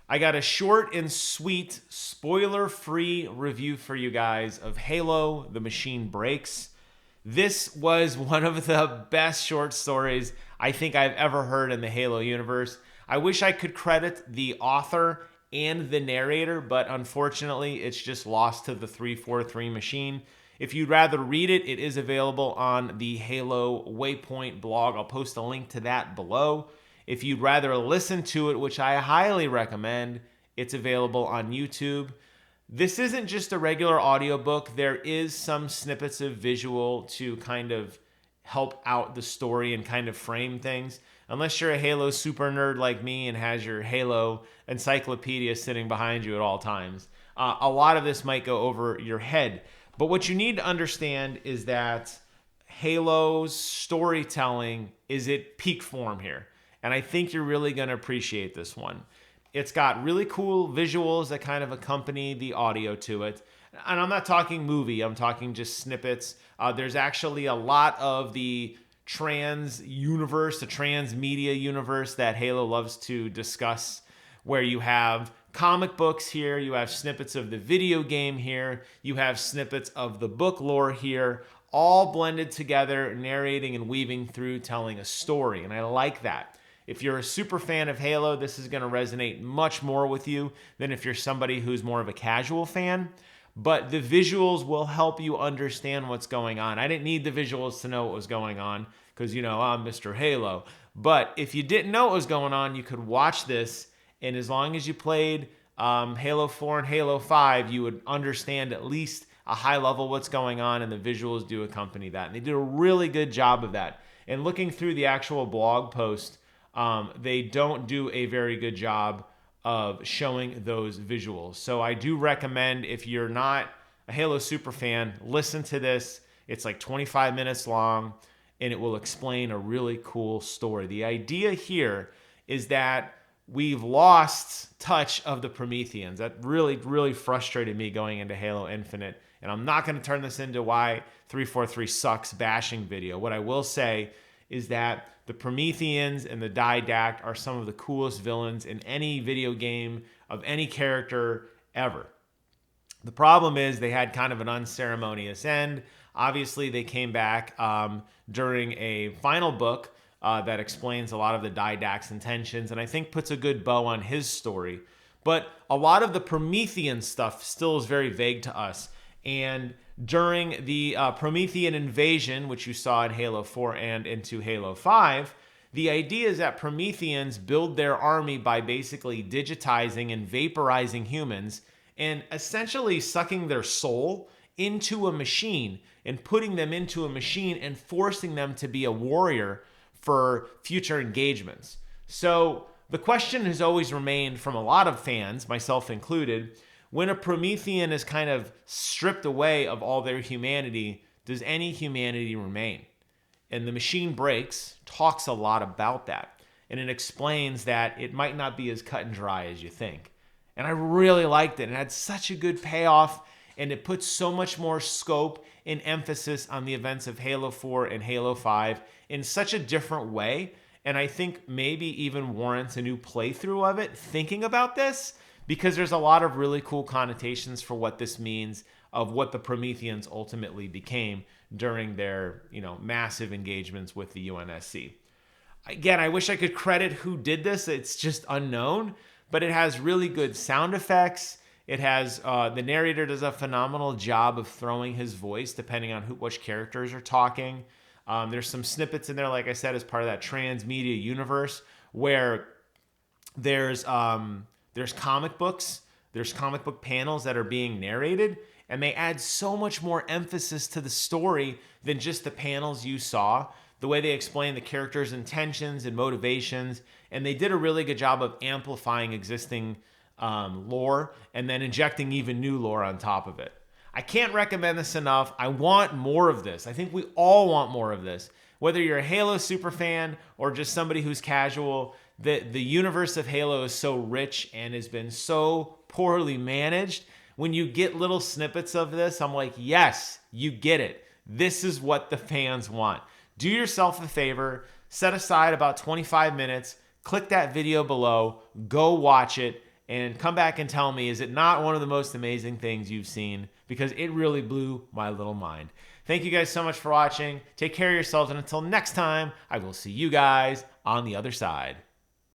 I got a short and sweet, spoiler-free review for you guys of Halo: The Machine Breaks. This was one of the best short stories I think I've ever heard in the Halo universe. I wish I could credit the author and the narrator, but unfortunately, it's just lost to the 343 machine. If you'd rather read it, it is available on the Halo Waypoint blog. I'll post a link to that below. If you'd rather listen to it, which I highly recommend, it's available on YouTube. This isn't just a regular audiobook. There is some snippets of visual to kind of help out the story and kind of frame things. Unless you're a Halo super nerd like me and has your Halo encyclopedia sitting behind you at all times, a lot of this might go over your head. But what you need to understand is that Halo's storytelling is at peak form here. And I think you're really going to appreciate this one. It's got really cool visuals that kind of accompany the audio to it. And I'm not talking movie, I'm talking just snippets. There's actually a lot of the trans universe, the transmedia universe that Halo loves to discuss, where you have comic books here, you have snippets of the video game here, you have snippets of the book lore here, all blended together, narrating and weaving through, telling a story. And I like that. If you're a super fan of Halo, this is going to resonate much more with you than if you're somebody who's more of a casual fan. But the visuals will help you understand what's going on. I didn't need the visuals to know what was going on because, I'm Mr. Halo. But if you didn't know what was going on, you could watch this. And as long as you played Halo 4 and Halo 5, you would understand at least a high level what's going on, and the visuals do accompany that. And they did a really good job of that. And looking through the actual blog post, they don't do a very good job of showing those visuals. So I do recommend, if you're not a Halo super fan, listen to this. It's like 25 minutes long, and it will explain a really cool story. The idea here is that we've lost touch of the Prometheans. That really, really frustrated me going into Halo Infinite. And I'm not going to turn this into why 343 sucks bashing video. What I will say is that the Prometheans and the Didact are some of the coolest villains in any video game of any character ever. The problem is they had kind of an unceremonious end. Obviously, they came back during a final book that explains a lot of the Didact's intentions, and I think puts a good bow on his story. But a lot of the Promethean stuff still is very vague to us. And during the Promethean invasion, which you saw in Halo 4 and into Halo 5, the idea is that Prometheans build their army by basically digitizing and vaporizing humans and essentially sucking their soul into a machine and putting them into a machine and forcing them to be a warrior for future engagements. So the question has always remained from a lot of fans, myself included, when a Promethean is kind of stripped away of all their humanity, does any humanity remain? And The Machine Breaks talks a lot about that. And it explains that it might not be as cut and dry as you think. And I really liked it. It had such a good payoff, and it puts so much more scope and emphasis on the events of Halo 4 and Halo 5 in such a different way. And I think maybe even warrants a new playthrough of it, thinking about this, because there's a lot of really cool connotations for what this means of what the Prometheans ultimately became during their, massive engagements with the UNSC. Again, I wish I could credit who did this. It's just unknown, but it has really good sound effects. It has, the narrator does a phenomenal job of throwing his voice depending on which characters are talking. There's some snippets in there, like I said, as part of that transmedia universe where there's comic books, there's comic book panels that are being narrated, and they add so much more emphasis to the story than just the panels you saw. The way they explain the characters' intentions and motivations, and they did a really good job of amplifying existing lore and then injecting even new lore on top of it. I can't recommend this enough. I want more of this. I think we all want more of this. Whether you're a Halo super fan or just somebody who's casual, the universe of Halo is so rich and has been so poorly managed. When you get little snippets of this, I'm like, yes, you get it. This is what the fans want. Do yourself a favor, set aside about 25 minutes, click that video below, go watch it, and come back and tell me, is it not one of the most amazing things you've seen? Because it really blew my little mind. Thank you guys so much for watching. Take care of yourselves, and until next time, I will see you guys on the other side.